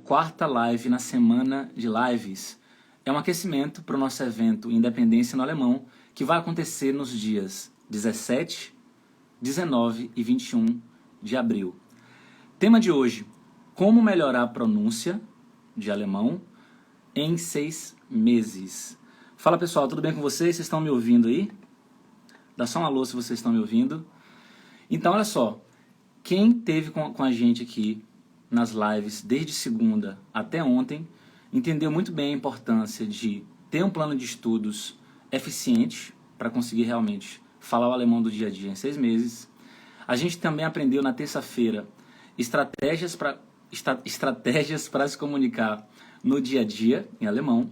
quarta live na semana de lives. É um aquecimento para o nosso evento Independência no Alemão, que vai acontecer nos dias 17, 19 e 21 de abril. Tema de hoje: como melhorar a pronúncia de alemão em 6 meses. Fala pessoal, tudo bem com vocês? Vocês estão me ouvindo aí? Dá só um alô se vocês estão me ouvindo. Então olha só, quem teve com a gente aqui nas lives desde segunda até ontem, entendeu muito bem a importância de ter um plano de estudos eficiente para conseguir realmente falar o alemão do dia a dia em 6 meses. A gente também aprendeu na terça-feira estratégias para se comunicar no dia a dia em alemão.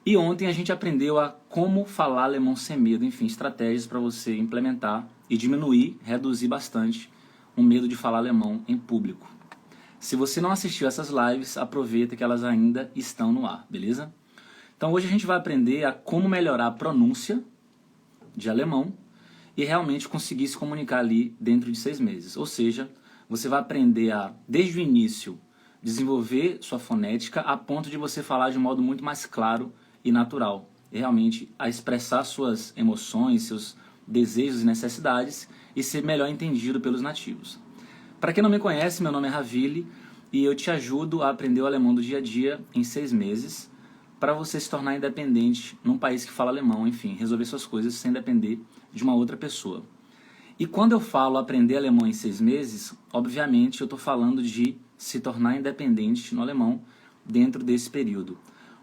E ontem a gente aprendeu a como falar alemão sem medo, enfim, estratégias para você implementar e diminuir, reduzir bastante o medo de falar alemão em público. Se você não assistiu essas lives, aproveita que elas ainda estão no ar, beleza? Então hoje a gente vai aprender a como melhorar a pronúncia de alemão e realmente conseguir se comunicar ali dentro de 6 meses. Ou seja, você vai aprender a, desde o início, desenvolver sua fonética a ponto de você falar de um modo muito mais claro e natural. E realmente a expressar suas emoções, seus desejos e necessidades e ser melhor entendido pelos nativos. Para quem não me conhece, meu nome é Ravili e eu te ajudo a aprender o alemão do dia a dia em 6 meses para você se tornar independente num país que fala alemão, enfim, resolver suas coisas sem depender de uma outra pessoa. E quando eu falo aprender alemão em 6 meses, obviamente eu estou falando de se tornar independente no alemão dentro desse período.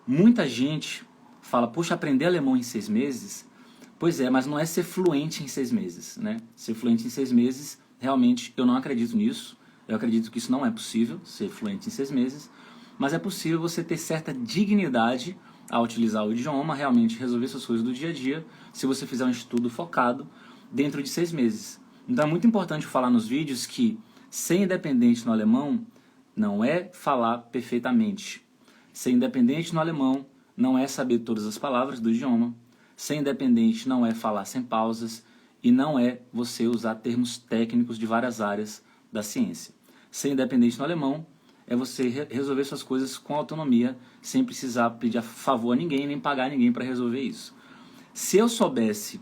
Muita gente fala, puxa, aprender alemão em 6 meses? Pois é, mas não é ser fluente em 6 meses, né? Ser fluente em 6 meses, realmente eu não acredito nisso. Eu acredito que isso não é possível, ser fluente em 6 meses. Mas é possível você ter certa dignidade ao utilizar o idioma, realmente resolver suas coisas do dia a dia, se você fizer um estudo focado dentro de 6 meses. Então é muito importante falar nos vídeos que ser independente no alemão não é falar perfeitamente. Ser independente no alemão não é saber todas as palavras do idioma. Ser independente não é falar sem pausas e não é você usar termos técnicos de várias áreas da ciência. Ser independente no alemão é você resolver suas coisas com autonomia, sem precisar pedir favor a ninguém, nem pagar ninguém para resolver isso. Se eu soubesse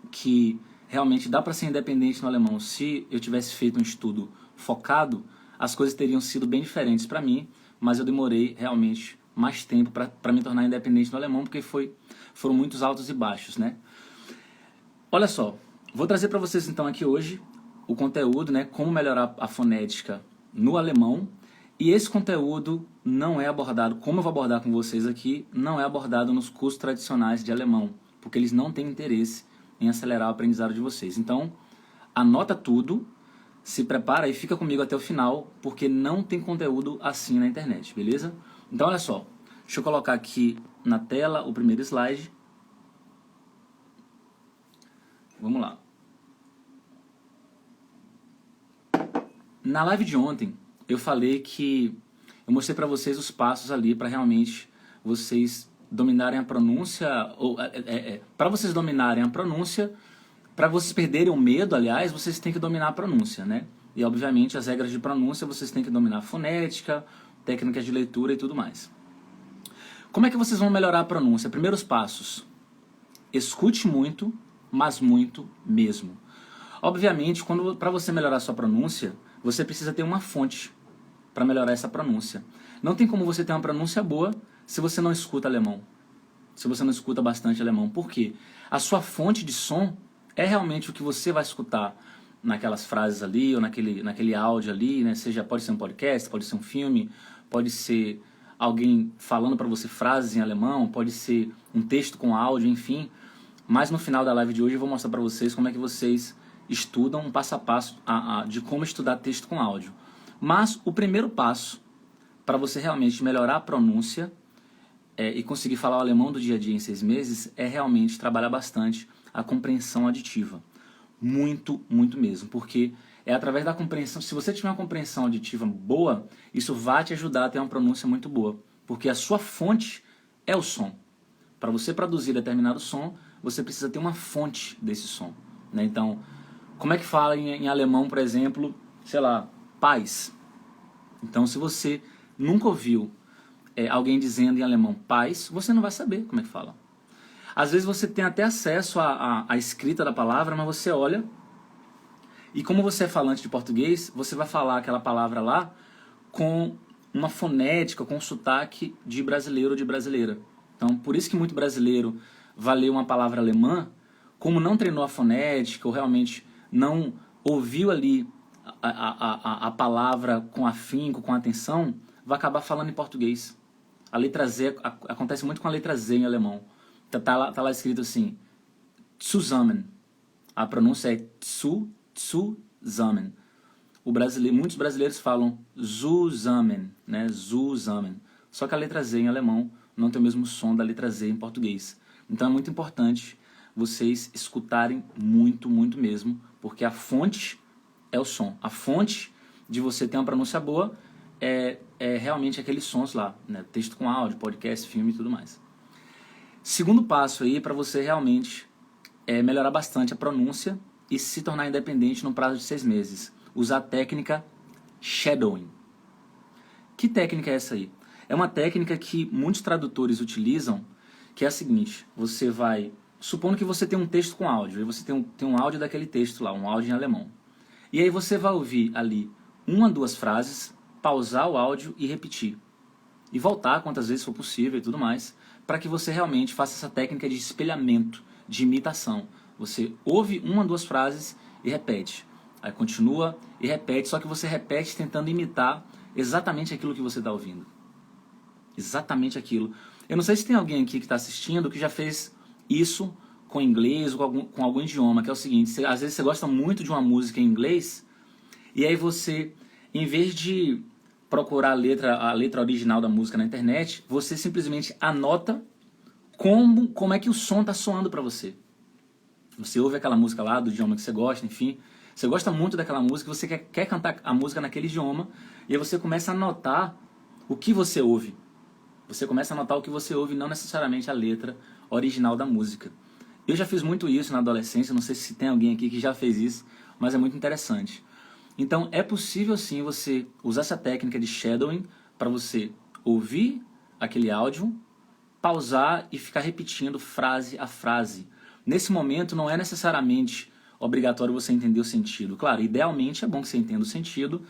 que realmente dá para ser independente no alemão, se eu tivesse feito um estudo focado, as coisas teriam sido bem diferentes para mim, mas eu demorei realmente mais tempo para me tornar independente no alemão, porque foram muitos altos e baixos, né? Olha só, vou trazer para vocês então aqui hoje o conteúdo, né, como melhorar a fonética no alemão, e esse conteúdo não é abordado, como eu vou abordar com vocês aqui, não é abordado nos cursos tradicionais de alemão, porque eles não têm interesse em acelerar o aprendizado de vocês. Então, anota tudo, se prepara e fica comigo até o final, porque não tem conteúdo assim na internet, beleza? Então, olha só, deixa eu colocar aqui na tela o primeiro slide. Vamos lá. Na live de ontem, eu falei que eu mostrei para vocês os passos ali para realmente vocês dominarem a pronúncia, ou para vocês dominarem a pronúncia, para vocês perderem o medo, aliás, vocês têm que dominar a pronúncia, né? E obviamente as regras de pronúncia vocês têm que dominar a fonética, técnicas de leitura e tudo mais. Como é que vocês vão melhorar a pronúncia? Primeiros passos: escute muito, mas muito mesmo. Obviamente, para você melhorar a sua pronúncia, você precisa ter uma fonte para melhorar essa pronúncia. Não tem como você ter uma pronúncia boa se você não escuta alemão, se você não escuta bastante alemão. Por quê? A sua fonte de som é realmente o que você vai escutar naquelas frases ali, ou naquele áudio ali, né? Pode ser um podcast, pode ser um filme, pode ser alguém falando para você frases em alemão, pode ser um texto com áudio, enfim. Mas no final da live de hoje eu vou mostrar para vocês como é que vocês estudam um passo a passo de como estudar texto com áudio. Mas o primeiro passo para você realmente melhorar a pronúncia e conseguir falar o alemão do dia a dia em 6 meses é realmente trabalhar bastante a compreensão auditiva. Muito, muito mesmo, porque é através da compreensão, se você tiver uma compreensão auditiva boa, isso vai te ajudar a ter uma pronúncia muito boa, porque a sua fonte é o som. Para você produzir determinado som, você precisa ter uma fonte desse som, né? Então, como é que fala em alemão, por exemplo, sei lá, paz? Então, se você nunca ouviu alguém dizendo em alemão paz, você não vai saber como é que fala. Às vezes você tem até acesso à escrita da palavra, mas você olha, e como você é falante de português, você vai falar aquela palavra lá com uma fonética, com um sotaque de brasileiro ou de brasileira. Então, por isso que muito brasileiro vai ler uma palavra alemã, como não treinou a fonética, ou realmente não ouviu ali a palavra com afinco, com atenção, vai acabar falando em português. A letra Z, acontece muito com a letra Z em alemão. Tá lá escrito assim, zusammen. A pronúncia é zusammen. Muitos brasileiros falam zusammen, né? Zusammen. Só que a letra Z em alemão não tem o mesmo som da letra Z em português. Então é muito importante vocês escutarem muito, muito mesmo, porque a fonte é o som. A fonte de você ter uma pronúncia boa é realmente aqueles sons lá, né? Texto com áudio, podcast, filme e tudo mais. Segundo passo aí para você realmente melhorar bastante a pronúncia e se tornar independente no prazo de 6 meses. Usar a técnica shadowing. Que técnica é essa aí? É uma técnica que muitos tradutores utilizam, que é a seguinte: você vai, supondo que você tem um texto com áudio, e você tem um áudio daquele texto lá, um áudio em alemão. E aí você vai ouvir ali 1 a 2 frases, pausar o áudio e repetir. E voltar quantas vezes for possível e tudo mais, para que você realmente faça essa técnica de espelhamento, de imitação. Você ouve 1 a 2 frases e repete. Aí continua e repete, só que você repete tentando imitar exatamente aquilo que você está ouvindo. Exatamente aquilo. Eu não sei se tem alguém aqui que está assistindo que já fez isso com inglês ou com algum idioma, que é o seguinte: às vezes você gosta muito de uma música em inglês, e aí você, em vez de procurar a letra original da música na internet, você simplesmente anota como é que o som está soando para você. Você ouve aquela música lá, do idioma que você gosta, enfim, você gosta muito daquela música, você quer cantar a música naquele idioma, e aí você começa a anotar o que você ouve. Você começa a anotar o que você ouve, não necessariamente a letra original da música. Eu já fiz muito isso na adolescência, não sei se tem alguém aqui que já fez isso, mas é muito interessante. Então é possível sim você usar essa técnica de shadowing para você ouvir aquele áudio, pausar e ficar repetindo frase a frase. Nesse momento não é necessariamente obrigatório você entender o sentido. Claro, idealmente é bom que você entenda o sentido,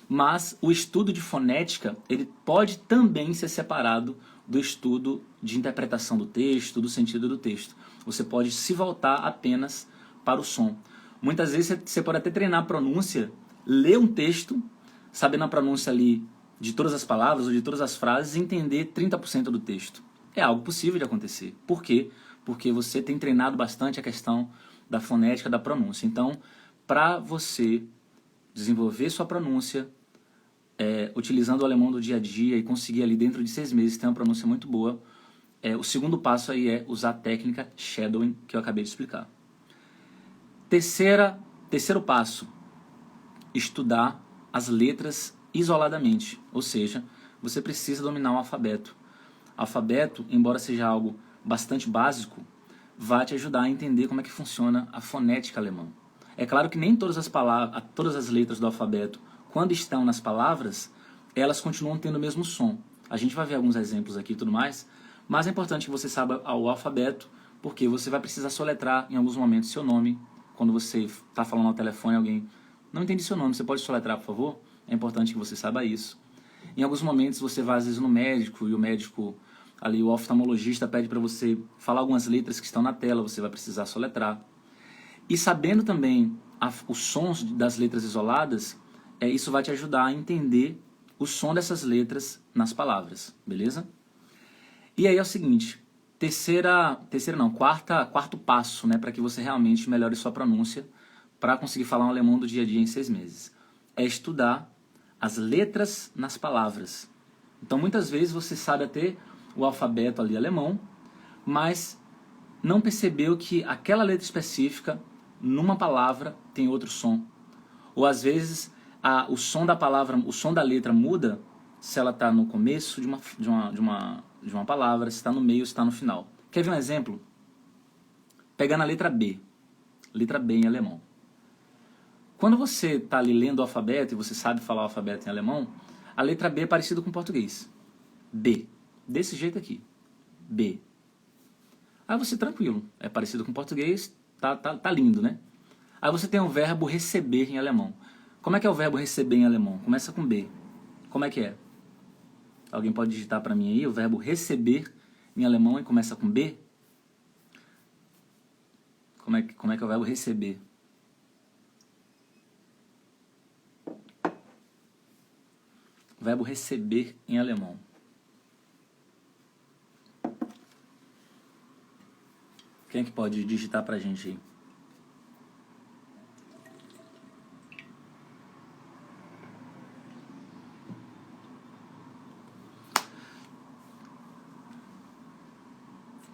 mas o estudo de fonética ele pode também ser separado do estudo de interpretação do texto, do sentido do texto. Você pode se voltar apenas para o som. Muitas vezes você pode até treinar a pronúncia, ler um texto, sabendo a pronúncia ali de todas as palavras ou de todas as frases e entender 30% do texto. É algo possível de acontecer. Por quê? Porque você tem treinado bastante a questão da fonética, da pronúncia. Então, para você desenvolver sua pronúncia, utilizando o alemão do dia a dia e conseguir ali dentro de 6 meses ter uma pronúncia muito boa, o segundo passo aí é usar a técnica shadowing que eu acabei de explicar. Terceiro passo, estudar as letras isoladamente, ou seja, você precisa dominar o alfabeto. Alfabeto, embora seja algo bastante básico, vai te ajudar a entender como é que funciona a fonética alemã. É claro que nem todas as letras do alfabeto, quando estão nas palavras, elas continuam tendo o mesmo som. A gente vai ver alguns exemplos aqui e tudo mais, mas é importante que você saiba o alfabeto, porque você vai precisar soletrar em alguns momentos seu nome. Quando você está falando ao telefone, alguém não entende seu nome, você pode soletrar, por favor? É importante que você saiba isso. Em alguns momentos você vai às vezes no médico e o médico, ali o oftalmologista pede para você falar algumas letras que estão na tela, você vai precisar soletrar. E sabendo também os sons das letras isoladas, isso vai te ajudar a entender o som dessas letras nas palavras, beleza? E aí é o seguinte, quarto passo, né, para que você realmente melhore sua pronúncia, para conseguir falar um alemão do dia a dia em 6 meses, é estudar as letras nas palavras. Então muitas vezes você sabe até o alfabeto ali alemão, mas não percebeu que aquela letra específica, numa palavra, tem outro som. Ou às vezes o som da palavra, o som da letra muda se ela está no começo de uma palavra, se está no meio, se está no final. Quer ver um exemplo? Pegando a letra B em alemão. Quando você está ali lendo o alfabeto e você sabe falar o alfabeto em alemão, A letra B é parecida com o português. B. Desse jeito aqui. B. Aí você, tranquilo, é parecido com o português, tá lindo, né? Aí você tem o verbo receber em alemão. Como é que é o verbo receber em alemão? Começa com B. Como é que é? Alguém pode digitar para mim aí o verbo receber em alemão e começa com B? Como é que é o verbo receber? O verbo receber em alemão. Quem é que pode digitar pra gente aí?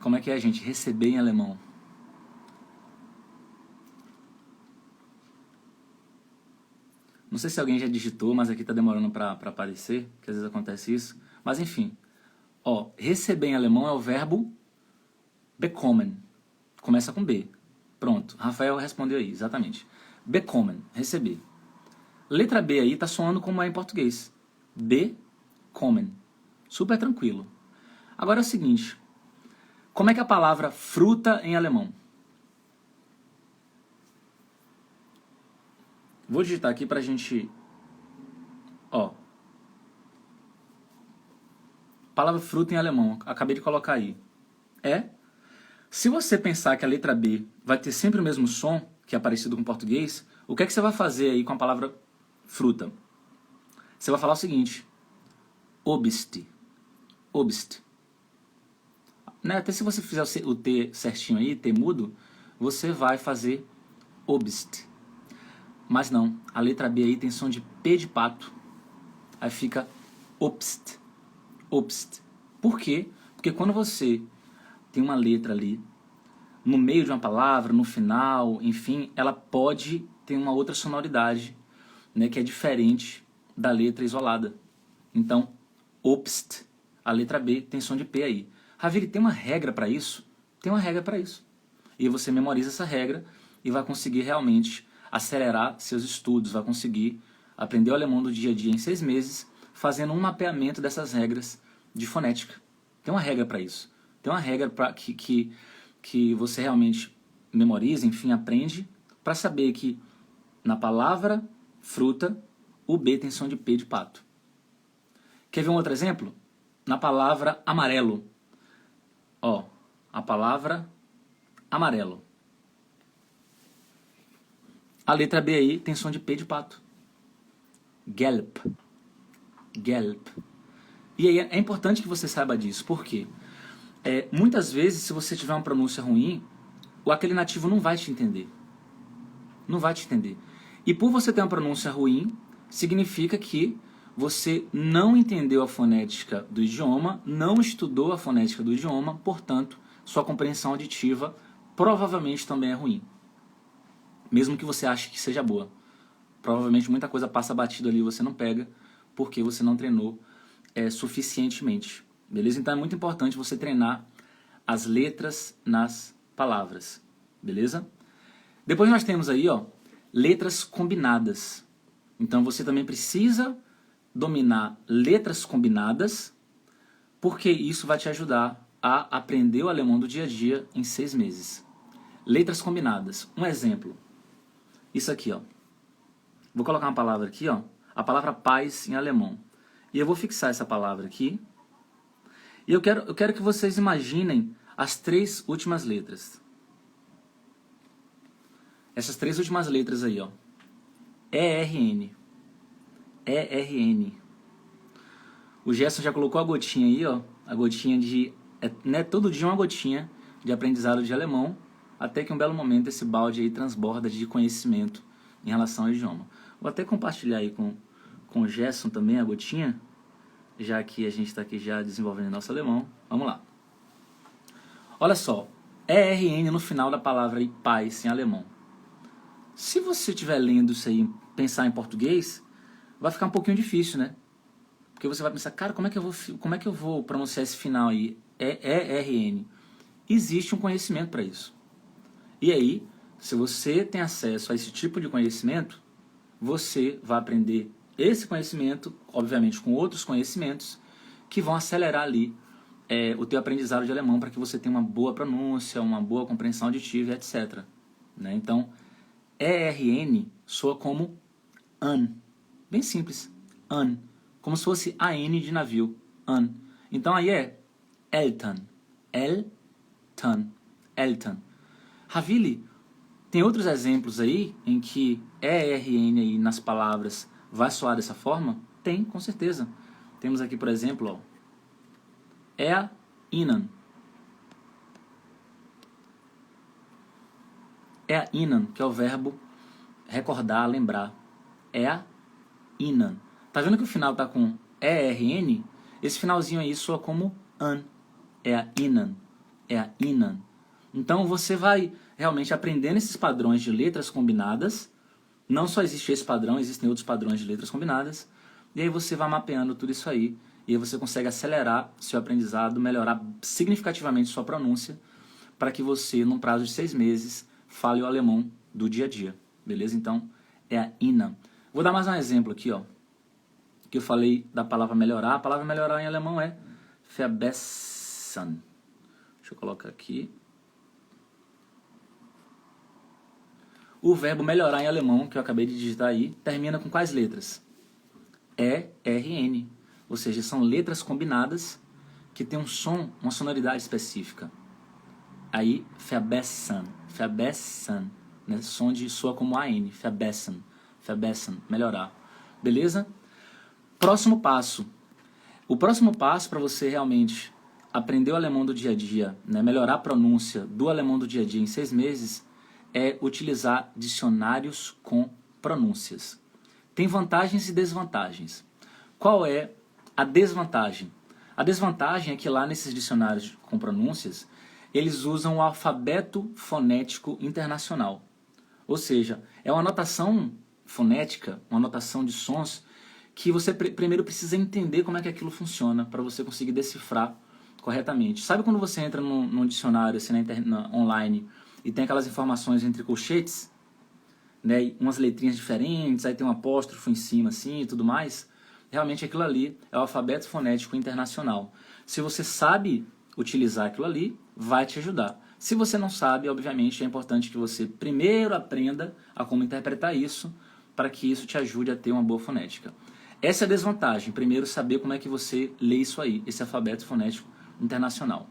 Como é que é, gente? Receber em alemão. Não sei se alguém já digitou, mas aqui tá demorando para aparecer, que às vezes acontece isso. Mas enfim, ó, receber em alemão é o verbo bekommen. Começa com B. Pronto, Rafael respondeu aí, exatamente. Bekommen, receber. Letra B aí tá soando como é em português. Bekommen. Super tranquilo. Agora é o seguinte, como é que é a palavra fruta em alemão? Vou digitar aqui pra gente... Ó. Palavra fruta em alemão. Acabei de colocar aí. Se você pensar que a letra B vai ter sempre o mesmo som, que é parecido com o português, o que é que você vai fazer aí com a palavra fruta? Você vai falar o seguinte. Obst. Obst. Né? Até se você fizer o T certinho aí, T mudo, você vai fazer obst. Mas não, a letra B aí tem som de P de pato. Aí fica obst. Obst. Por quê? Porque quando você tem uma letra ali, no meio de uma palavra, no final, enfim, ela pode ter uma outra sonoridade, né, que é diferente da letra isolada. Então, obst, a letra B tem som de P aí. Raviri, tem uma regra para isso? Tem uma regra para isso. E você memoriza essa regra e vai conseguir realmente acelerar seus estudos, vai conseguir aprender o alemão do dia a dia em 6 meses, fazendo um mapeamento dessas regras de fonética. Tem uma regra para isso. Tem uma regra para que você realmente memoriza, enfim, aprende, para saber que na palavra fruta, o B tem som de P de pato. Quer ver um outro exemplo? Na palavra amarelo. Ó, a palavra amarelo. A letra B aí tem som de P de pato. Gelb. Gelb. E aí é importante que você saiba disso. Por quê? Muitas vezes, se você tiver uma pronúncia ruim, aquele nativo não vai te entender. Não vai te entender. E por você ter uma pronúncia ruim, significa que você não entendeu a fonética do idioma, não estudou a fonética do idioma, portanto, sua compreensão auditiva provavelmente também é ruim. Mesmo que você ache que seja boa. Provavelmente muita coisa passa batido ali e você não pega, porque você não treinou suficientemente. Beleza? Então é muito importante você treinar as letras nas palavras. Beleza? Depois nós temos aí, ó, letras combinadas. Então você também precisa dominar letras combinadas, porque isso vai te ajudar a aprender o alemão do dia a dia em 6 meses. Letras combinadas. Um exemplo. Isso aqui, ó. Vou colocar uma palavra aqui, ó. A palavra paz em alemão. E eu vou fixar essa palavra aqui. E eu quero que vocês imaginem as 3 últimas letras. Essas 3 últimas letras aí, ó. ERN. ERN. O Gerson já colocou a gotinha aí, ó. A gotinha de... né, todo dia uma gotinha de aprendizado de alemão, até que um belo momento esse balde aí transborda de conhecimento em relação ao idioma. Vou até compartilhar aí com o Gerson também a gotinha, já que a gente está aqui já desenvolvendo nosso alemão. Vamos lá. Olha só, ERN no final da palavra aí, paz em alemão. Se você estiver lendo isso aí, pensar em português, vai ficar um pouquinho difícil, né? Porque você vai pensar, cara, como é que eu vou pronunciar esse final aí? ERN. Existe um conhecimento para isso. E aí, se você tem acesso a esse tipo de conhecimento, você vai aprender esse conhecimento, obviamente com outros conhecimentos, que vão acelerar ali o teu aprendizado de alemão para que você tenha uma boa pronúncia, uma boa compreensão auditiva, etc. Né? Então, ERN soa como an. Bem simples. An. Como se fosse AN de navio. An. Então aí é Eltern. Eltern. Eltern. Ravili, tem outros exemplos aí em que ERN aí nas palavras vai soar dessa forma? Tem, com certeza. Temos aqui, por exemplo, ó, erinnern. Erinnern, que é o verbo recordar, lembrar. Erinnern. Tá vendo que o final tá com ERN? Esse finalzinho aí soa como an. Erinnern. Erinnern. Então você vai realmente aprendendo esses padrões de letras combinadas. Não só existe esse padrão, existem outros padrões de letras combinadas. E aí você vai mapeando tudo isso aí. E aí você consegue acelerar seu aprendizado, melhorar significativamente sua pronúncia, para que você, num prazo de 6 meses, fale o alemão do dia a dia. Beleza? Então, erinnern. Vou dar mais um exemplo aqui, ó. Que eu falei da palavra melhorar. A palavra melhorar em alemão é verbessern. Deixa eu colocar aqui. O verbo melhorar em alemão, que eu acabei de digitar aí, termina com quais letras? ERN. Ou seja, são letras combinadas que têm um som, uma sonoridade específica. Aí, verbessern. Verbessern. Né? Som de soa como AN. Verbessern. Verbessern. Melhorar. Beleza? Próximo passo. O próximo passo para você realmente aprender o alemão do dia a dia, né? Melhorar a pronúncia do alemão do dia a dia em 6 meses, é utilizar dicionários com pronúncias. Tem vantagens e desvantagens. Qual é a desvantagem? A desvantagem é que lá nesses dicionários com pronúncias, eles usam o alfabeto fonético internacional. Ou seja, é uma notação fonética, uma notação de sons, que você primeiro precisa entender como é que aquilo funciona, para você conseguir decifrar corretamente. Sabe quando você entra num dicionário assim, online, e tem aquelas informações entre colchetes, né, umas letrinhas diferentes, aí tem um apóstrofo em cima assim e tudo mais? Realmente aquilo ali é o alfabeto fonético internacional. Se você sabe utilizar aquilo ali, vai te ajudar. Se você não sabe, obviamente é importante que você primeiro aprenda a como interpretar isso, para que isso te ajude a ter uma boa fonética. Essa é a desvantagem, primeiro saber como é que você lê isso aí, esse alfabeto fonético internacional.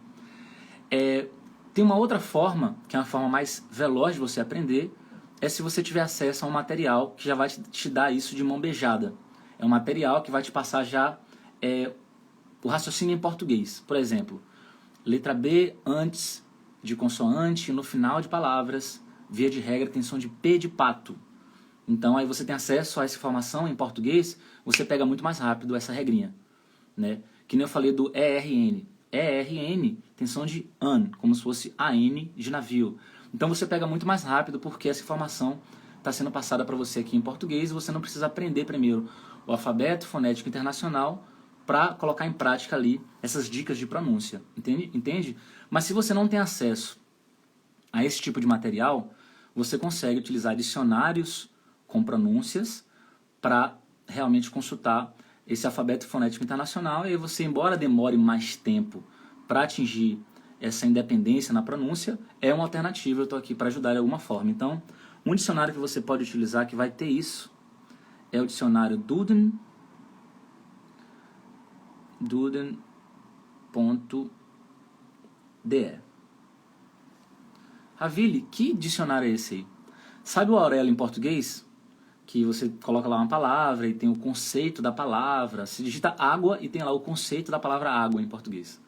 Tem uma outra forma, que é uma forma mais veloz de você aprender, é se você tiver acesso a um material que já vai te dar isso de mão beijada. É um material que vai te passar já o raciocínio em português. Por exemplo, letra B antes de consoante, no final de palavras, via de regra tem som de P de pato. Então aí você tem acesso a essa informação em português, você pega muito mais rápido essa regrinha. Né? Que nem eu falei do ERN. ERN tem som de an, como se fosse AN de navio. Então você pega muito mais rápido porque essa informação está sendo passada para você aqui em português e você não precisa aprender primeiro o alfabeto fonético internacional para colocar em prática ali essas dicas de pronúncia. Entende? Mas se você não tem acesso a esse tipo de material, você consegue utilizar dicionários com pronúncias para realmente consultar esse alfabeto fonético internacional, e aí você, embora demore mais tempo para atingir essa independência na pronúncia, é uma alternativa, eu estou aqui para ajudar de alguma forma. Então, um dicionário que você pode utilizar que vai ter isso é o dicionário Duden.de. Ravili, que dicionário é esse aí? Sabe o Aurelo em português? Que você coloca lá uma palavra e tem o conceito da palavra. Se digita água e tem lá o conceito da palavra água em português.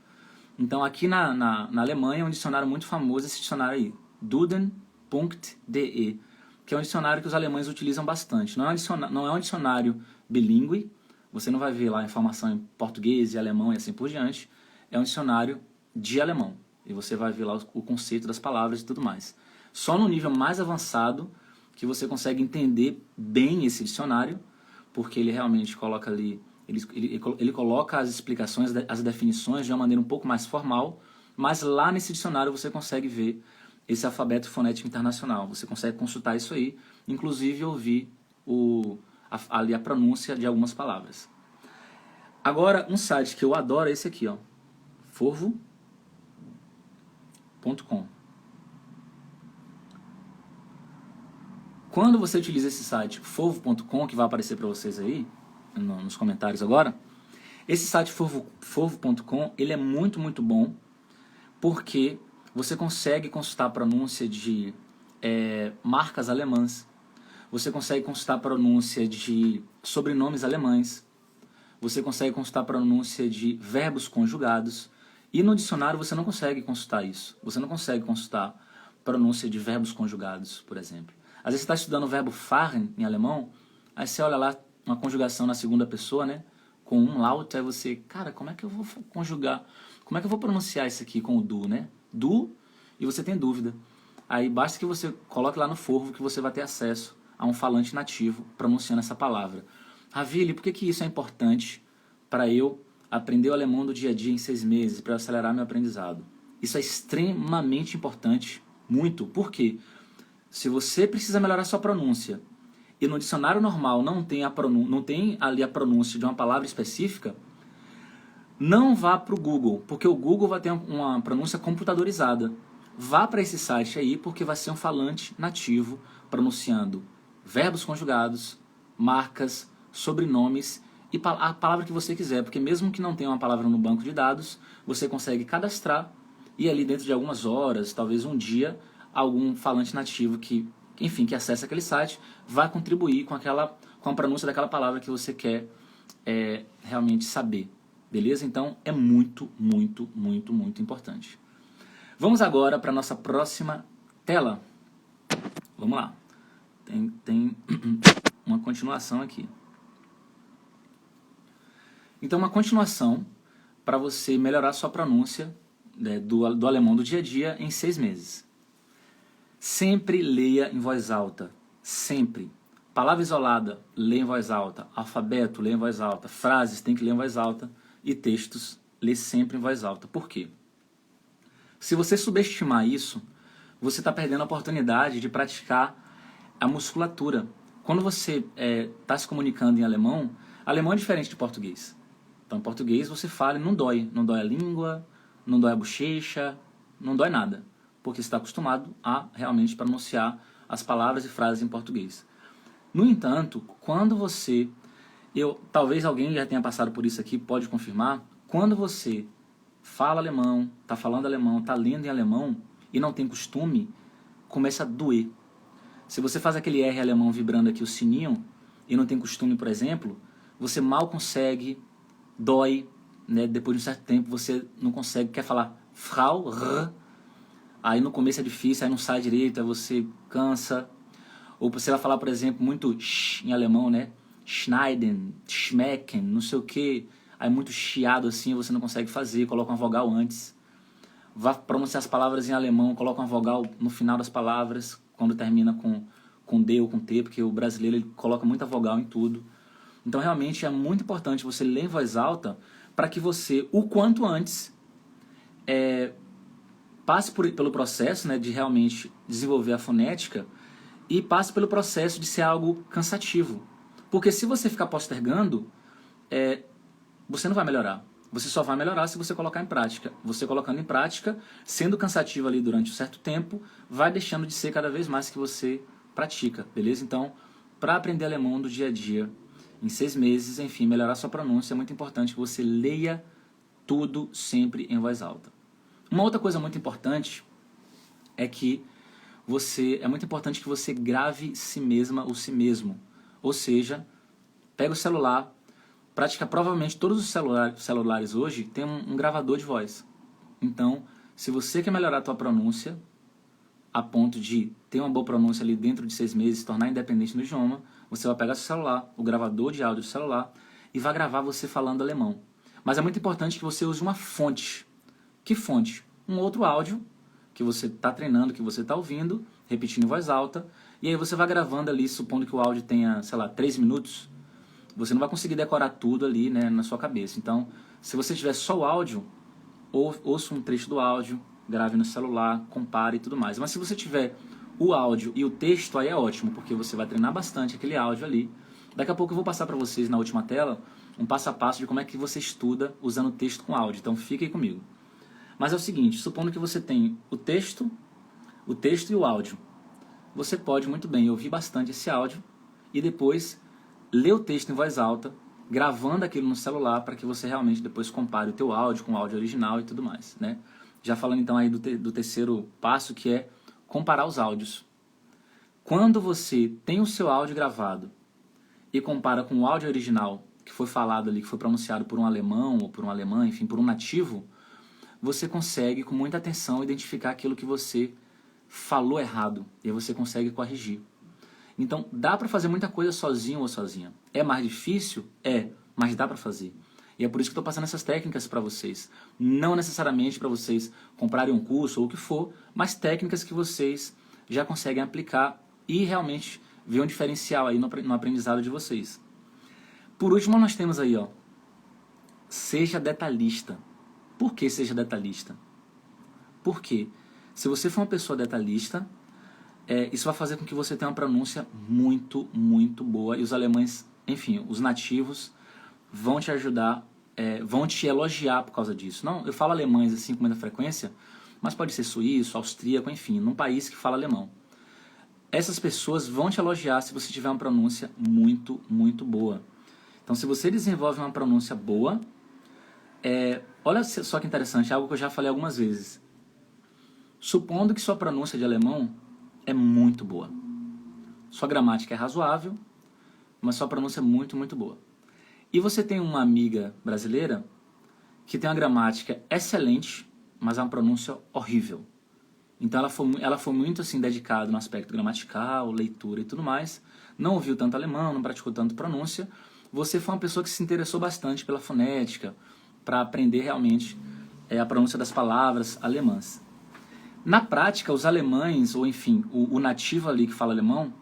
Então aqui na Alemanha é um dicionário muito famoso, esse dicionário aí, Duden.de, que é um dicionário que os alemães utilizam bastante. Não é um dicionário bilíngue, você não vai ver lá informação em português e alemão e assim por diante. É um dicionário de alemão, e você vai ver lá o conceito das palavras e tudo mais. Só no nível mais avançado que você consegue entender bem esse dicionário, porque ele realmente coloca ali, ele coloca as explicações, as definições de uma maneira um pouco mais formal, mas lá nesse dicionário você consegue ver esse alfabeto fonético internacional, você consegue consultar isso aí, inclusive ouvir ali a pronúncia de algumas palavras. Agora, um site que eu adoro é esse aqui, ó, forvo.com. Quando você utiliza esse site, forvo.com, que vai aparecer para vocês aí, nos comentários agora, esse site forvo.com, ele é muito, muito bom, porque você consegue consultar a pronúncia de marcas alemãs, você consegue consultar a pronúncia de sobrenomes alemães, você consegue consultar a pronúncia de verbos conjugados, e no dicionário você não consegue consultar isso. Você não consegue consultar a pronúncia de verbos conjugados, por exemplo. Às vezes você está estudando o verbo fahren em alemão, aí você olha lá uma conjugação na segunda pessoa, né? Com laut, aí você, cara, como é que eu vou conjugar? Como é que eu vou pronunciar isso aqui com o du, né? Du, e você tem dúvida. Aí basta que você coloque lá no Forvo que você vai ter acesso a um falante nativo pronunciando essa palavra. Ravili, por que isso é importante para eu aprender o alemão do dia a dia em 6 meses, para acelerar meu aprendizado? Isso é extremamente importante, muito. Por quê? Se você precisa melhorar sua pronúncia e no dicionário normal não tem ali a pronúncia de uma palavra específica, não vá para o Google, porque o Google vai ter uma pronúncia computadorizada. Vá para esse site aí, porque vai ser um falante nativo pronunciando verbos conjugados, marcas, sobrenomes e a palavra que você quiser, porque mesmo que não tenha uma palavra no banco de dados, você consegue cadastrar e ali dentro de algumas horas, talvez um dia, algum falante nativo que acessa aquele site vai contribuir com a pronúncia daquela palavra que você quer realmente saber. Beleza? Então é muito, muito, muito, muito importante. Vamos agora para a nossa próxima tela. Vamos lá. Tem uma continuação aqui. Então, uma continuação para você melhorar a sua pronúncia do alemão do dia a dia em 6 meses. Sempre leia em voz alta. Sempre. Palavra isolada, leia em voz alta. Alfabeto, leia em voz alta. Frases, tem que ler em voz alta. E textos, lê sempre em voz alta. Por quê? Se você subestimar isso, você está perdendo a oportunidade de praticar a musculatura. Quando você está se comunicando em alemão é diferente de português. Então, em português você fala e não dói. Não dói a língua, não dói a bochecha, não dói nada. Porque você está acostumado a realmente pronunciar as palavras e frases em português. No entanto, quando você... talvez alguém já tenha passado por isso aqui, pode confirmar. Quando você fala alemão, está falando alemão, está lendo em alemão e não tem costume, começa a doer. Se você faz aquele R alemão vibrando aqui, o sininho, e não tem costume, por exemplo, você mal consegue, dói, né? Depois de um certo tempo você não consegue, quer falar Frau, R, aí no começo é difícil, aí não sai direito, aí você cansa. Ou você vai falar, por exemplo, muito sh em alemão, né? Schneiden, schmecken, não sei o que, aí muito chiado assim, você não consegue fazer, coloca uma vogal antes. Vá pronunciar as palavras em alemão, coloca uma vogal no final das palavras, quando termina com D ou com T, porque o brasileiro ele coloca muita vogal em tudo. Então realmente é muito importante você ler em voz alta para que você, o quanto antes, passe pelo processo, né, de realmente desenvolver a fonética e passe pelo processo de ser algo cansativo. Porque se você ficar postergando, você não vai melhorar. Você só vai melhorar se você colocar em prática. Você colocando em prática, sendo cansativo ali durante um certo tempo, vai deixando de ser cada vez mais que você pratica, beleza? Então, para aprender alemão do dia a dia, em 6 meses, enfim, melhorar sua pronúncia, é muito importante que você leia tudo sempre em voz alta. Uma outra coisa muito importante é que é muito importante que você grave si mesma ou si mesmo. Ou seja, pega o celular, provavelmente todos os celulares hoje têm um gravador de voz. Então, se você quer melhorar a tua pronúncia, a ponto de ter uma boa pronúncia ali dentro de 6 meses, se tornar independente no idioma, você vai pegar seu celular, o gravador de áudio do celular, e vai gravar você falando alemão. Mas é muito importante que você use uma fonte. Que fonte? Um outro áudio que você está treinando, que você está ouvindo, repetindo em voz alta, e aí você vai gravando ali, supondo que o áudio tenha, 3 minutos, você não vai conseguir decorar tudo ali, né, na sua cabeça. Então, se você tiver só o áudio, ouça um trecho do áudio, grave no celular, compare e tudo mais. Mas se você tiver o áudio e o texto, aí é ótimo, porque você vai treinar bastante aquele áudio ali, Daqui a pouco eu vou passar para vocês na última tela um passo a passo de como é que você estuda usando texto com áudio. Então fique aí comigo. Mas é o seguinte, supondo que você tem o texto e o áudio. Você pode muito bem ouvir bastante esse áudio e depois ler o texto em voz alta, gravando aquilo no celular para que você realmente depois compare o teu áudio com o áudio original e tudo mais, né? Já falando então aí do terceiro passo, que é comparar os áudios. Quando você tem o seu áudio gravado e compara com o áudio original, que foi falado ali, que foi pronunciado por um alemão ou por uma alemã, enfim, por um nativo, você consegue com muita atenção identificar aquilo que você falou errado e aí você consegue corrigir. Então, dá para fazer muita coisa sozinho ou sozinha. É mais difícil? É, mas dá para fazer. E é por isso que eu estou passando essas técnicas para vocês. Não necessariamente para vocês comprarem um curso ou o que for, mas técnicas que vocês já conseguem aplicar e realmente ver um diferencial aí no aprendizado de vocês. Por último, nós temos aí, ó, seja detalhista. Por que seja detalhista? Porque se você for uma pessoa detalhista, isso vai fazer com que você tenha uma pronúncia muito, muito boa. E os alemães, enfim, os nativos vão te ajudar, vão te elogiar por causa disso. Não, eu falo alemães assim com muita frequência, mas pode ser suíço, austríaco, enfim, num país que fala alemão. Essas pessoas vão te elogiar se você tiver uma pronúncia muito, muito boa. Então, se você desenvolve uma pronúncia boa, olha só que interessante, algo que eu já falei algumas vezes. Supondo que sua pronúncia de alemão é muito boa. Sua gramática é razoável, mas sua pronúncia é muito, muito boa. E você tem uma amiga brasileira que tem uma gramática excelente, mas é uma pronúncia horrível. Então ela foi muito assim dedicada no aspecto gramatical, leitura e tudo mais. Não ouviu tanto alemão, não praticou tanto pronúncia. Você foi uma pessoa que se interessou bastante pela fonética, para aprender realmente a pronúncia das palavras alemãs. Na prática, os alemães, ou enfim, o nativo ali que fala alemão,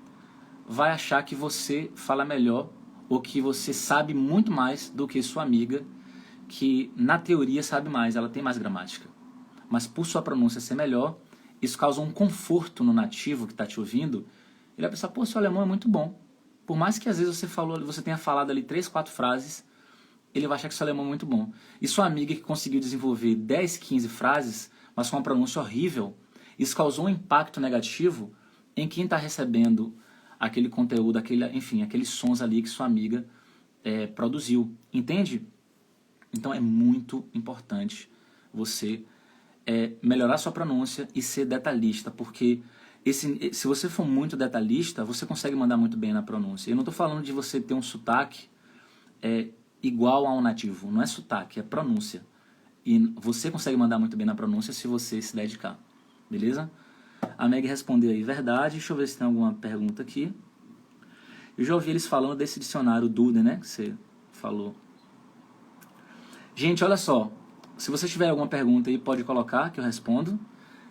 vai achar que você fala melhor ou que você sabe muito mais do que sua amiga, que na teoria sabe mais, ela tem mais gramática. Mas por sua pronúncia ser melhor, isso causa um conforto no nativo que está te ouvindo. Ele vai pensar, pô, seu alemão é muito bom. Por mais que às vezes você tenha falado ali 3, 4 frases, ele vai achar que seu alemão é muito bom. E sua amiga que conseguiu desenvolver 10, 15 frases, mas com uma pronúncia horrível, isso causou um impacto negativo em quem está recebendo aquele conteúdo, aqueles sons ali que sua amiga produziu. Entende? Então é muito importante você melhorar sua pronúncia e ser detalhista, porque se você for muito detalhista, você consegue mandar muito bem na pronúncia. Eu não estou falando de você ter um sotaque igual a um nativo, não é sotaque, é pronúncia. E você consegue mandar muito bem na pronúncia se você se dedicar, beleza? A Meg respondeu aí, verdade. Deixa eu ver se tem alguma pergunta aqui. Eu já ouvi eles falando desse dicionário Duden, né, que você falou. Gente, olha só, se você tiver alguma pergunta aí, pode colocar que eu respondo.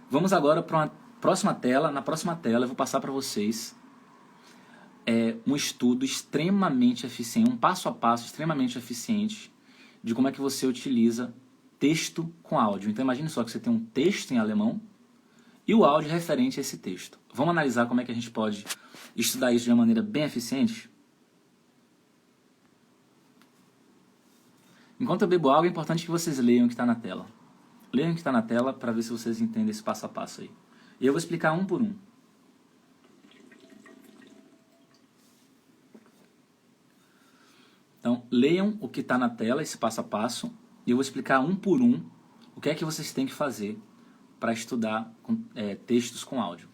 Vamos agora para uma próxima tela. Na próxima tela eu vou passar para vocês um estudo extremamente eficiente, um passo a passo extremamente eficiente de como é que você utiliza texto com áudio. Então imagine só que você tem um texto em alemão e o áudio referente a esse texto. Vamos analisar como é que a gente pode estudar isso de uma maneira bem eficiente? Enquanto eu bebo água, é importante que vocês leiam o que está na tela. Leiam o que está na tela para ver se vocês entendem esse passo a passo aí. E eu vou explicar um por um. Então, leiam o que está na tela, esse passo a passo, e eu vou explicar um por um o que é que vocês têm que fazer para estudar textos com áudio.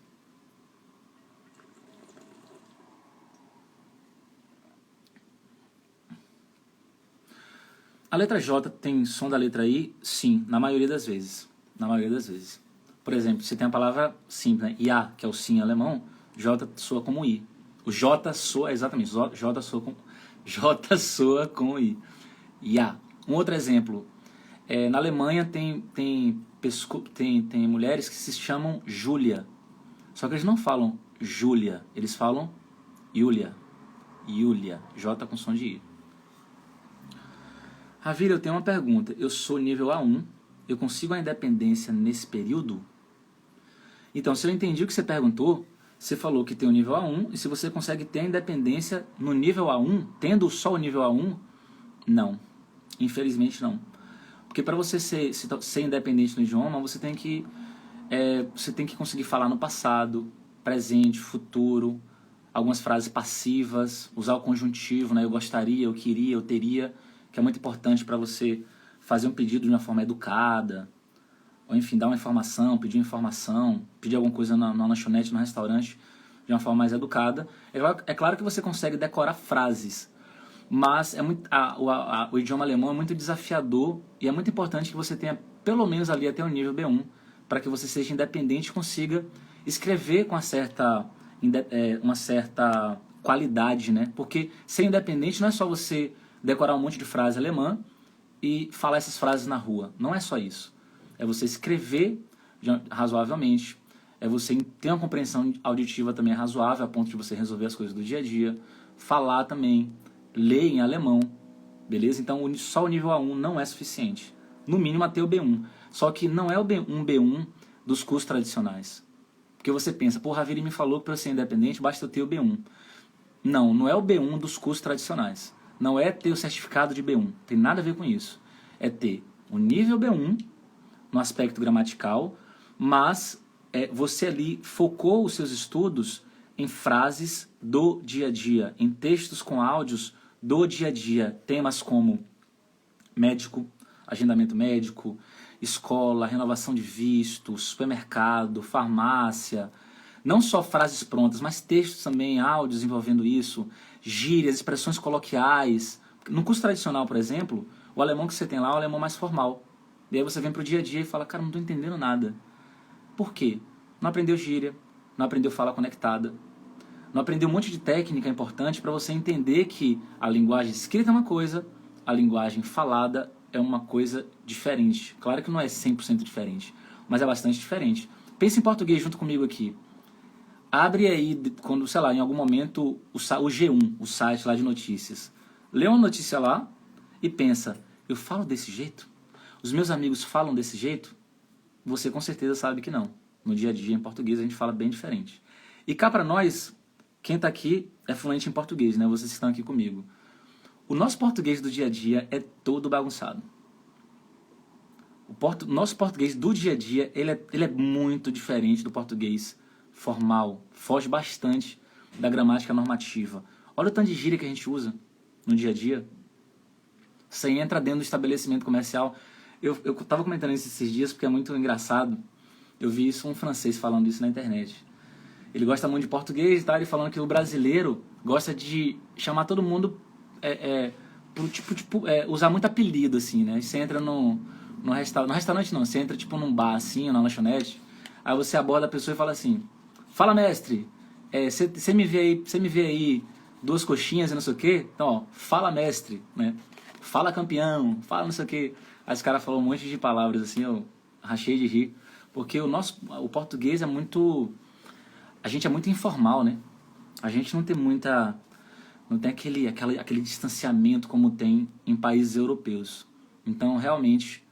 A letra J tem som da letra I? Sim, na maioria das vezes. Na maioria das vezes. Por exemplo, se tem a palavra simples, né? Ja, que é o sim em alemão, J soa como I. O J soa, exatamente, J soa com I. Ja. Um outro exemplo, na Alemanha tem mulheres que se chamam Julia. Só que eles não falam Julia, eles falam Julia. Julia, J com som de I. Ravira, eu tenho uma pergunta. Eu sou nível A1, eu consigo a independência nesse período? Então, se eu entendi o que você perguntou, Você falou que tem o nível A1, e se você consegue ter a independência no nível A1, tendo só o nível A1, não. Infelizmente não. Porque para você ser independente no idioma, você tem que conseguir falar no passado, presente, futuro, algumas frases passivas, usar o conjuntivo, né? Eu gostaria, eu queria, eu teria, que é muito importante para você fazer um pedido de uma forma educada, ou enfim, dar uma informação, pedir informação, pedir alguma coisa na lanchonete, no restaurante, de uma forma mais educada. É claro que você consegue decorar frases, mas o idioma alemão é muito desafiador e é muito importante que você tenha pelo menos ali até o nível B1, para que você seja independente e consiga escrever com uma certa qualidade, né? Porque ser independente não é só você decorar um monte de frase alemã e falar essas frases na rua. Não é só isso. É você escrever razoavelmente, é você ter uma compreensão auditiva também razoável, a ponto de você resolver as coisas do dia a dia, falar também, ler em alemão, beleza? Então só o nível A1 não é suficiente. No mínimo até o B1. Só que não é o B1 dos cursos tradicionais. Porque você pensa, pô, Raviri me falou que para ser independente basta eu ter o B1. Não, não é o B1 dos cursos tradicionais. Não é ter o certificado de B1. Tem nada a ver com isso. É ter o nível B1 no aspecto gramatical, mas você ali focou os seus estudos em frases do dia a dia, em textos com áudios do dia a dia, temas como médico, agendamento médico, escola, renovação de visto, supermercado, farmácia, não só frases prontas, mas textos também, áudios envolvendo isso, gírias, expressões coloquiais. No curso tradicional, por exemplo, o alemão que você tem lá é o alemão mais formal. E aí você vem pro dia a dia e fala, cara, não estou entendendo nada. Por quê? Não aprendeu gíria, não aprendeu fala conectada, não aprendeu um monte de técnica importante para você entender que a linguagem escrita é uma coisa, a linguagem falada é uma coisa diferente. Claro que não é 100% diferente, mas é bastante diferente. Pense em português junto comigo aqui. Abre aí, quando, sei lá, em algum momento, o G1, o site lá de notícias. Lê uma notícia lá e pensa, eu falo desse jeito? Os meus amigos falam desse jeito? Você com certeza sabe que não. No dia a dia, em português, a gente fala bem diferente. E cá pra nós, quem tá aqui é fluente em português, né? Vocês estão aqui comigo. O nosso português do dia a dia é todo bagunçado. Nosso português do dia a dia, ele é muito diferente do português formal. Foge bastante da gramática normativa. Olha o tanto de gíria que a gente usa no dia a dia. Você entra dentro do estabelecimento comercial. Eu tava comentando isso esses dias porque é muito engraçado. Eu vi um francês falando isso na internet. Ele gosta muito de português, tá? Ele falando que o brasileiro gosta de chamar todo mundo usar muito apelido, assim, né? Você entra no restaurante não, você entra tipo num bar assim, na lanchonete, aí você aborda a pessoa e fala assim, fala mestre, você me vê aí 2 coxinhas e não sei o que, então ó, fala mestre, né? Fala campeão, fala não sei o que. Aí os caras falaram um monte de palavras assim, eu rachei de rir, porque o português é muito, a gente é muito informal, né? A gente não tem aquele distanciamento como tem em países europeus. Então, realmente,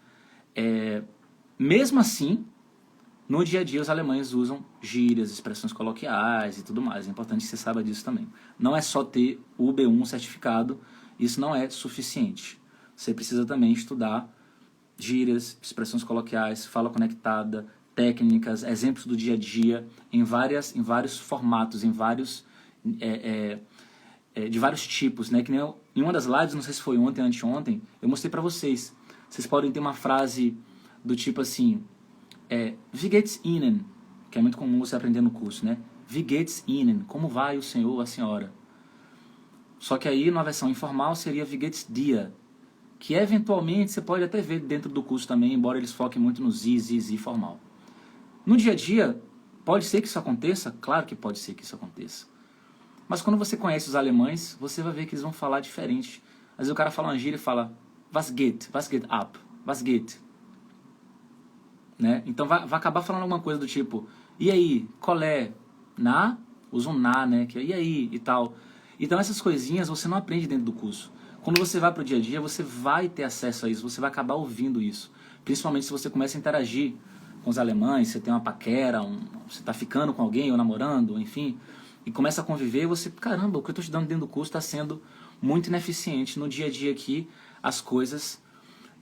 mesmo assim, no dia a dia os alemães usam gírias, expressões coloquiais e tudo mais. É importante que você saiba disso também. Não é só ter o B1 certificado, isso não é suficiente. Você precisa também estudar gírias, expressões coloquiais, fala conectada, técnicas, exemplos do dia a dia, em vários formatos, de vários tipos, né? Que nem em uma das lives, não sei se foi ontem ou anteontem, eu mostrei pra vocês. Vocês podem ter uma frase do tipo assim, Wie geht's Ihnen? Que é muito comum você aprender no curso, né? Wie geht's Ihnen? Como vai o senhor ou a senhora? Só que aí, na versão informal, seria Wie geht's dir? Que eventualmente você pode até ver dentro do curso também, embora eles foquem muito no zi formal. No dia a dia, pode ser que isso aconteça? Claro que pode ser que isso aconteça. Mas quando você conhece os alemães, você vai ver que eles vão falar diferente. Às vezes o cara fala uma gíria e fala Was geht ab? Was geht? Né? Então vai acabar falando alguma coisa do tipo e aí, colé? Na? Usa um na, né? Que é, e aí? E tal. Então essas coisinhas você não aprende dentro do curso. Quando você vai para o dia a dia, você vai ter acesso a isso, você vai acabar ouvindo isso. Principalmente se você começa a interagir com os alemães, você tem uma paquera, você está ficando com alguém ou namorando, enfim, e começa a conviver e você, caramba, o que eu estou estudando dentro do curso está sendo muito ineficiente. No dia a dia aqui, as coisas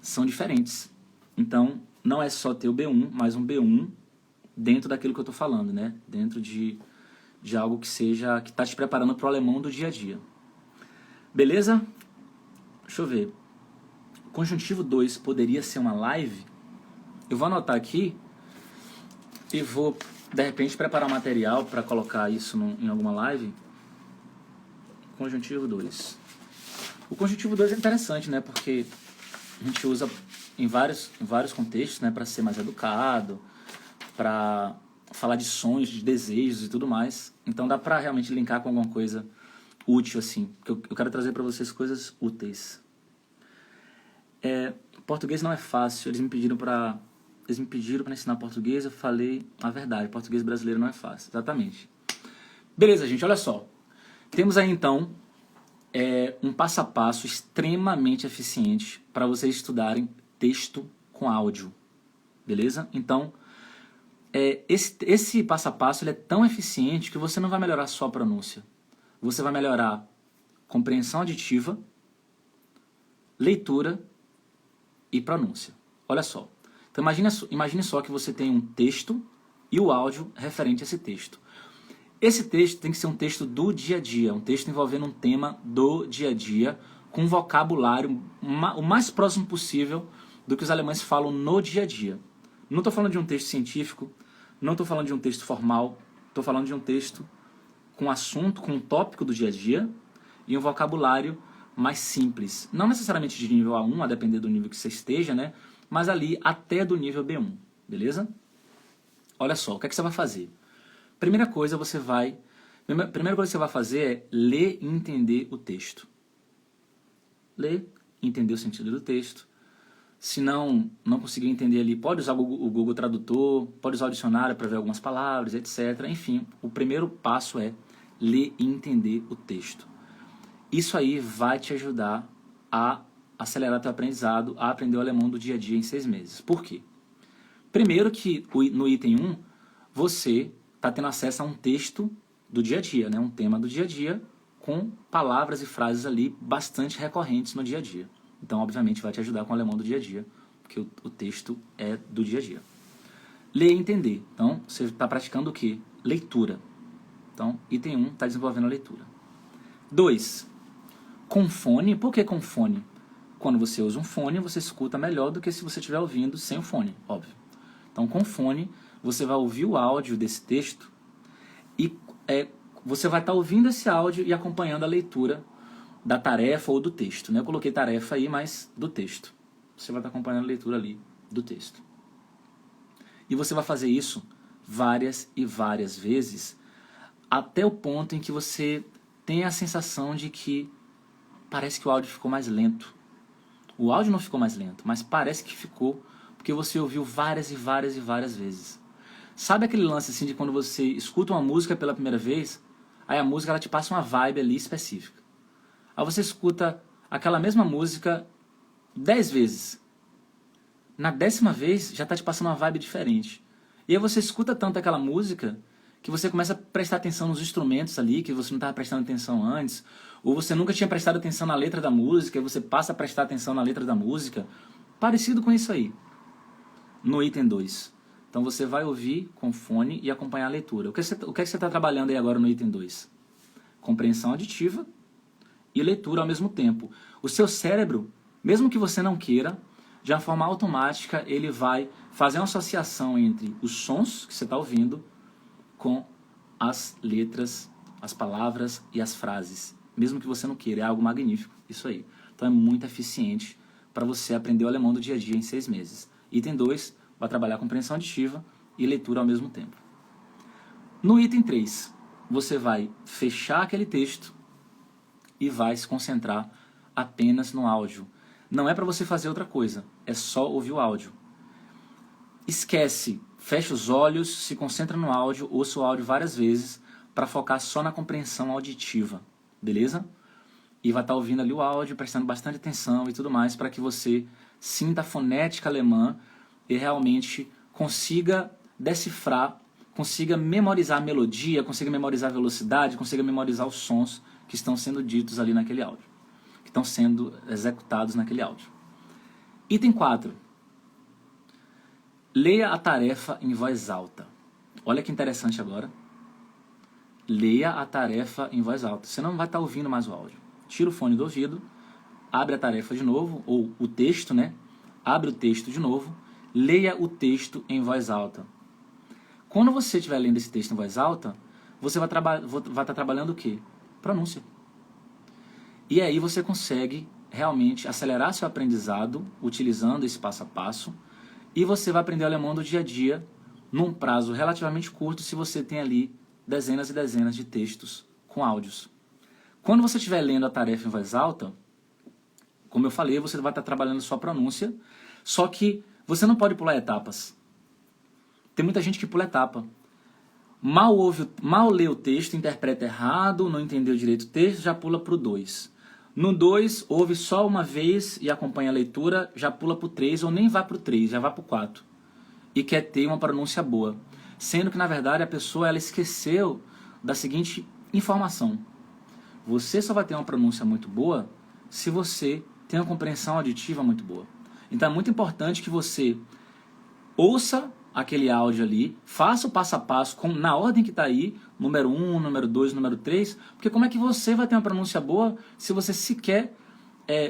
são diferentes. Então, não é só ter o B1, mas um B1 dentro daquilo que eu estou falando, né? Dentro de algo que está te preparando para o alemão do dia a dia. Beleza? Deixa eu ver. Conjuntivo 2 poderia ser uma live? Eu vou anotar aqui e vou, de repente, preparar um material para colocar isso em alguma live. Conjuntivo 2. O conjuntivo 2 é interessante, né? Porque a gente usa em vários contextos, né? Para ser mais educado, para falar de sonhos, de desejos e tudo mais. Então dá para realmente linkar com alguma coisa útil, assim. Porque eu quero trazer para vocês coisas úteis. Português não é fácil. Eles me pediram para ensinar português. Eu falei a verdade. Português brasileiro não é fácil. Exatamente. Beleza, gente. Olha só. Temos aí, então, um passo a passo extremamente eficiente para vocês estudarem texto com áudio. Beleza? Então, esse passo a passo ele é tão eficiente que você não vai melhorar só a pronúncia. Você vai melhorar compreensão auditiva, leitura e pronúncia. Olha só. Então imagine só que você tem um texto e o áudio referente a esse texto. Esse texto tem que ser um texto do dia a dia, um texto envolvendo um tema do dia a dia, com um vocabulário o mais próximo possível do que os alemães falam no dia a dia. Não estou falando de um texto científico, não estou falando de um texto formal, estou falando de um texto com assunto, com um tópico do dia a dia e um vocabulário mais simples. Não necessariamente de nível A1, a depender do nível que você esteja, né? Mas ali até do nível B1, beleza? Olha só, o que é que você vai fazer? Primeira coisa que você vai fazer é ler e entender o texto. Ler, entender o sentido do texto. Se não conseguir entender ali, pode usar o Google Tradutor, pode usar o dicionário para ver algumas palavras, etc. Enfim, o primeiro passo é ler e entender o texto. Isso aí vai te ajudar a acelerar teu aprendizado, a aprender o alemão do dia a dia em 6 meses. Por quê? Primeiro que no item 1, você está tendo acesso a um texto do dia a dia, né? Um tema do dia a dia, com palavras e frases ali bastante recorrentes no dia a dia. Então, obviamente, vai te ajudar com o alemão do dia a dia, porque o texto é do dia a dia. Ler e entender. Então, você está praticando o quê? Leitura. Então, item 1 está desenvolvendo a leitura. 2. Com fone. Por que com fone? Quando você usa um fone, você escuta melhor do que se você estiver ouvindo sem o fone, óbvio. Então, com fone, você vai ouvir o áudio desse texto e você vai estar ouvindo esse áudio e acompanhando a leitura da tarefa ou do texto, né? Eu coloquei tarefa aí, mas do texto. Você vai estar acompanhando a leitura ali do texto. E você vai fazer isso várias e várias vezes, até o ponto em que você tem a sensação de que parece que o áudio ficou mais lento. O áudio não ficou mais lento, mas parece que ficou, porque você ouviu várias e várias e várias vezes. Sabe aquele lance assim de quando você escuta uma música pela primeira vez, aí a música ela te passa uma vibe ali específica. Aí você escuta aquela mesma música 10 vezes. Na 10ª vez já está te passando uma vibe diferente. E aí você escuta tanto aquela música que você começa a prestar atenção nos instrumentos ali, que você não estava prestando atenção antes, ou você nunca tinha prestado atenção na letra da música, e você passa a prestar atenção na letra da música. Parecido com isso aí, no item 2. Então você vai ouvir com fone e acompanhar a leitura. O que é que você está trabalhando aí agora no item 2? Compreensão auditiva e leitura ao mesmo tempo. O seu cérebro, mesmo que você não queira, de uma forma automática, ele vai fazer uma associação entre os sons que você está ouvindo com as letras, as palavras e as frases. Mesmo que você não queira, é algo magnífico, isso aí. Então é muito eficiente para você aprender o alemão do dia a dia em 6 meses. Item 2, vai trabalhar compreensão auditiva e leitura ao mesmo tempo. No item 3, você vai fechar aquele texto e vai se concentrar apenas no áudio. Não é para você fazer outra coisa, é só ouvir o áudio. Esquece, fecha os olhos, se concentra no áudio, ouça o áudio várias vezes para focar só na compreensão auditiva, beleza? E vai estar ouvindo ali o áudio, prestando bastante atenção e tudo mais para que você sinta a fonética alemã e realmente consiga decifrar, consiga memorizar a melodia, consiga memorizar a velocidade, consiga memorizar os sons que estão sendo ditos ali naquele áudio, que estão sendo executados naquele áudio. Item 4. Leia a tarefa em voz alta. Olha que interessante agora. Leia a tarefa em voz alta. Você não vai estar ouvindo mais o áudio. Tira o fone do ouvido, abre a tarefa de novo, ou o texto, né? Abre o texto de novo, leia o texto em voz alta. Quando você estiver lendo esse texto em voz alta, você vai estar trabalhando o quê? Pronúncia. E aí você consegue realmente acelerar seu aprendizado utilizando esse passo a passo, e você vai aprender alemão do dia a dia num prazo relativamente curto se você tem ali dezenas e dezenas de textos com áudios. Quando você estiver lendo a tarefa em voz alta, como eu falei, você vai estar trabalhando sua pronúncia, só que você não pode pular etapas. Tem muita gente que pula etapa. Mal lê o texto, interpreta errado, não entendeu direito o texto, já pula para o 2. No 2, ouve só uma vez e acompanha a leitura, já pula para o 3 ou nem vai para o 3, já vai para o 4. E quer ter uma pronúncia boa. Sendo que, na verdade, a pessoa ela esqueceu da seguinte informação. Você só vai ter uma pronúncia muito boa se você tem uma compreensão auditiva muito boa. Então é muito importante que você ouça aquele áudio ali, faça o passo a passo na ordem que está aí, número 1, número 2, número 3, porque como é que você vai ter uma pronúncia boa se você sequer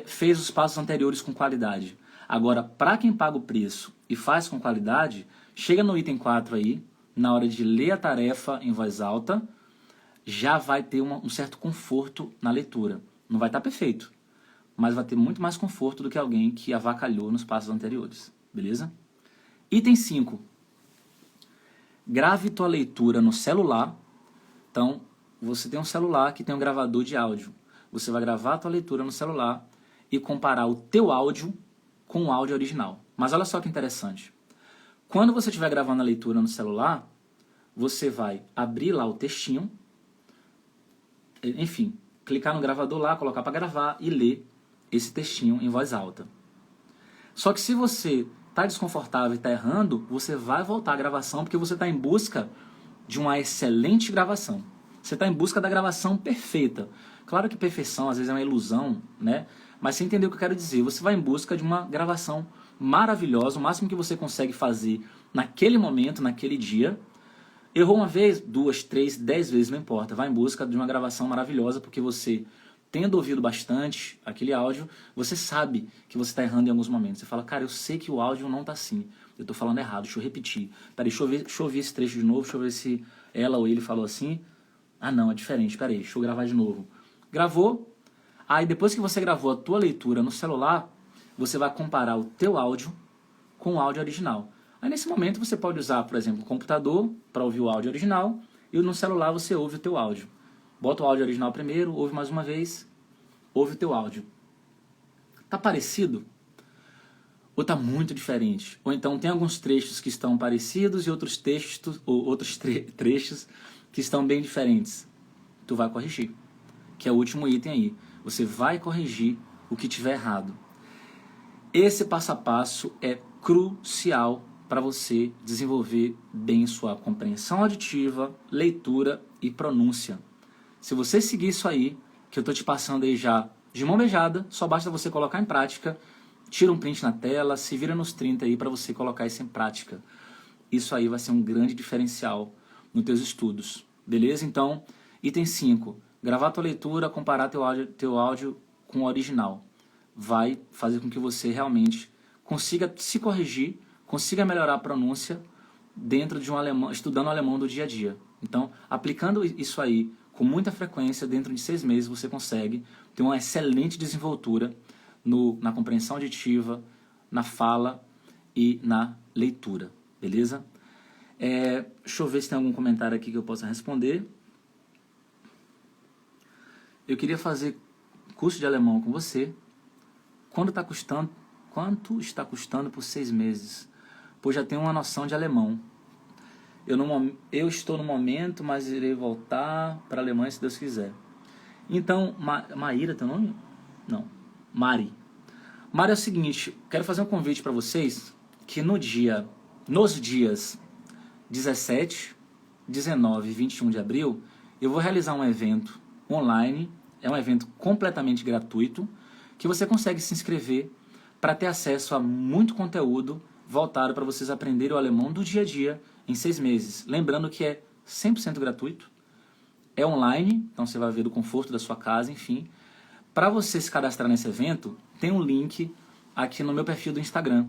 fez os passos anteriores com qualidade? Agora, para quem paga o preço e faz com qualidade, chega no item 4 aí, na hora de ler a tarefa em voz alta, já vai ter um certo conforto na leitura. Não vai estar perfeito, mas vai ter muito mais conforto do que alguém que avacalhou nos passos anteriores, beleza? Item 5. Grave tua leitura no celular. Então, você tem um celular que tem um gravador de áudio. Você vai gravar a tua leitura no celular e comparar o teu áudio com o áudio original. Mas olha só que interessante. Quando você estiver gravando a leitura no celular, você vai abrir lá o textinho, enfim, clicar no gravador lá, colocar para gravar e ler esse textinho em voz alta. Só que se você está desconfortável e está errando, você vai voltar à gravação porque você está em busca de uma excelente gravação. Você está em busca da gravação perfeita. Claro que perfeição às vezes é uma ilusão, né? Mas você entendeu o que eu quero dizer. Você vai em busca de uma gravação maravilhosa, o máximo que você consegue fazer naquele momento, naquele dia. Errou uma vez, 2, 3, 10 vezes, não importa. Vai em busca de uma gravação maravilhosa porque você, tendo ouvido bastante aquele áudio, você sabe que você está errando em alguns momentos. Você fala, cara, eu sei que o áudio não está assim. Eu estou falando errado, deixa eu repetir. Peraí, deixa eu ouvir esse trecho de novo, deixa eu ver se ela ou ele falou assim. Ah, não, é diferente, peraí, deixa eu gravar de novo. Gravou. Aí depois que você gravou a tua leitura no celular, você vai comparar o teu áudio com o áudio original. Aí nesse momento você pode usar, por exemplo, o computador para ouvir o áudio original e no celular você ouve o teu áudio. Bota o áudio original primeiro, ouve mais uma vez, ouve o teu áudio. Tá parecido? Ou tá muito diferente? Ou então tem alguns trechos que estão parecidos e outros trechos que estão bem diferentes. Tu vai corrigir, que é o último item aí. Você vai corrigir o que tiver errado. Esse passo a passo é crucial para você desenvolver bem sua compreensão auditiva, leitura e pronúncia. Se você seguir isso aí, que eu estou te passando aí já de mão beijada, só basta você colocar em prática, tira um print na tela, se vira nos 30 aí para você colocar isso em prática. Isso aí vai ser um grande diferencial nos teus estudos, beleza? Então, item 5, gravar tua leitura, comparar teu áudio com o original. Vai fazer com que você realmente consiga se corrigir, consiga melhorar a pronúncia dentro de um alemão, estudando alemão do dia a dia. Então, aplicando isso aí com muita frequência, dentro de 6 meses você consegue ter uma excelente desenvoltura na compreensão auditiva, na fala e na leitura, beleza? Deixa eu ver se tem algum comentário aqui que eu possa responder. Eu queria fazer curso de alemão com você. Quanto está custando por 6 meses? Pois já tenho uma noção de alemão. Eu estou no momento, mas irei voltar para a Alemanha se Deus quiser. Então, Maíra, teu nome? Não, Mari. Mari, é o seguinte, quero fazer um convite para vocês, que no dia nos dias 17, 19 e 21 de abril, eu vou realizar um evento online, é um evento completamente gratuito, que você consegue se inscrever para ter acesso a muito conteúdo voltado para vocês aprenderem o alemão do dia a dia em 6 meses. Lembrando que é 100% gratuito, é online, então você vai ver do conforto da sua casa, enfim. Para você se cadastrar nesse evento, tem um link aqui no meu perfil do Instagram.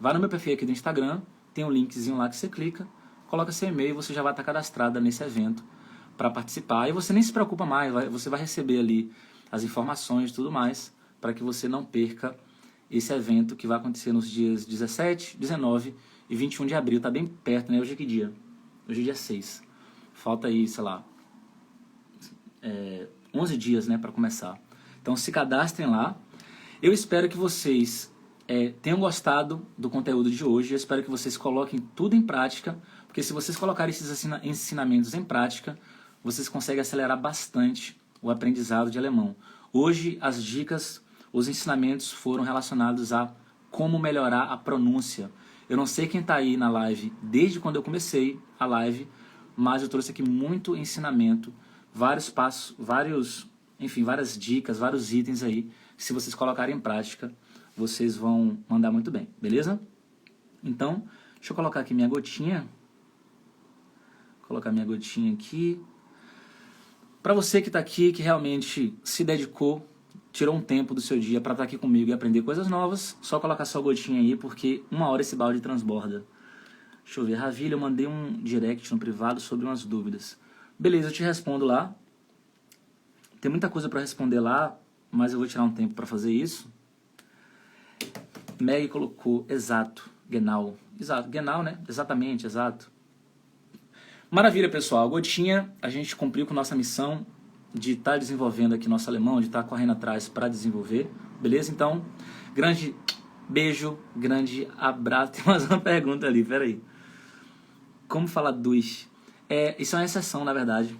Vai no meu perfil aqui do Instagram, tem um linkzinho lá que você clica, coloca seu e-mail e você já vai estar cadastrada nesse evento para participar. E você nem se preocupa mais, você vai receber ali as informações e tudo mais, para que você não perca esse evento que vai acontecer nos dias 17, 19 e 21 de abril. Tá bem perto, né? Hoje é que dia? Hoje é dia 6. Falta aí, sei lá, 11 dias, né, para começar. Então se cadastrem lá. Eu espero que vocês tenham gostado do conteúdo de hoje. Eu espero que vocês coloquem tudo em prática, porque se vocês colocarem esses ensinamentos em prática, vocês conseguem acelerar bastante o aprendizado de alemão. Hoje as dicas, os ensinamentos foram relacionados a como melhorar a pronúncia. Eu não sei quem está aí na live desde quando eu comecei a live, mas eu trouxe aqui muito ensinamento, vários passos, várias dicas, vários itens aí, que se vocês colocarem em prática, vocês vão mandar muito bem, beleza? Então, deixa eu colocar aqui minha gotinha. Vou colocar minha gotinha aqui. Para você que está aqui, que realmente se dedicou, tirou um tempo do seu dia para estar aqui comigo e aprender coisas novas, só colocar sua gotinha aí, porque uma hora esse balde transborda. Deixa eu ver, Ravilha, eu mandei um direct no privado sobre umas dúvidas. Beleza, eu te respondo lá. Tem muita coisa para responder lá, mas eu vou tirar um tempo para fazer isso. Meg colocou, exato, genau. Exato, genau, né? Exatamente, exato. Maravilha, pessoal. Gotinha, a gente cumpriu com nossa missão de estar desenvolvendo aqui nosso alemão, de estar correndo atrás para desenvolver. Beleza? Então, grande beijo, grande abraço. Tem mais uma pergunta ali, peraí. Como falar durch? Isso é uma exceção, na verdade.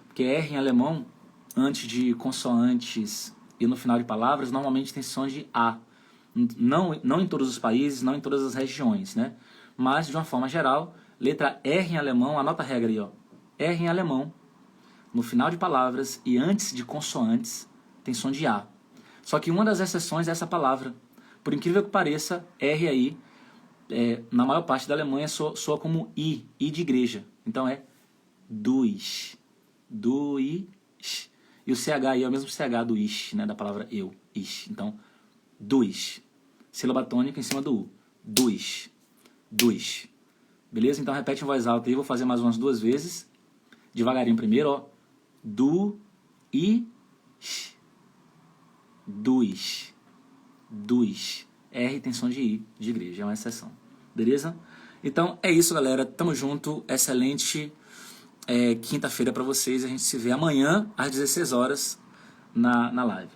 Porque R em alemão, antes de consoantes e no final de palavras, normalmente tem som de A. Não em todos os países, não em todas as regiões, né? Mas, de uma forma geral, letra R em alemão, anota a regra aí, ó. R em alemão, no final de palavras e antes de consoantes, tem som de A. Só que uma das exceções é essa palavra. Por incrível que pareça, R aí, na maior parte da Alemanha, soa como I de igreja. Então é durch. Durch. E o CH aí é o mesmo CH do ish, né, da palavra eu, ish. Então, durch. Sílaba tônica em cima do U. Durch. Durch. Beleza? Então repete em voz alta aí, vou fazer mais umas 2 vezes. Devagarinho primeiro, ó. Du, i, sh. Durch. Durch. R tem som de I, de igreja, é uma exceção. Beleza? Então é isso, galera. Tamo junto. Excelente quinta-feira pra vocês. A gente se vê amanhã às 16 horas na live.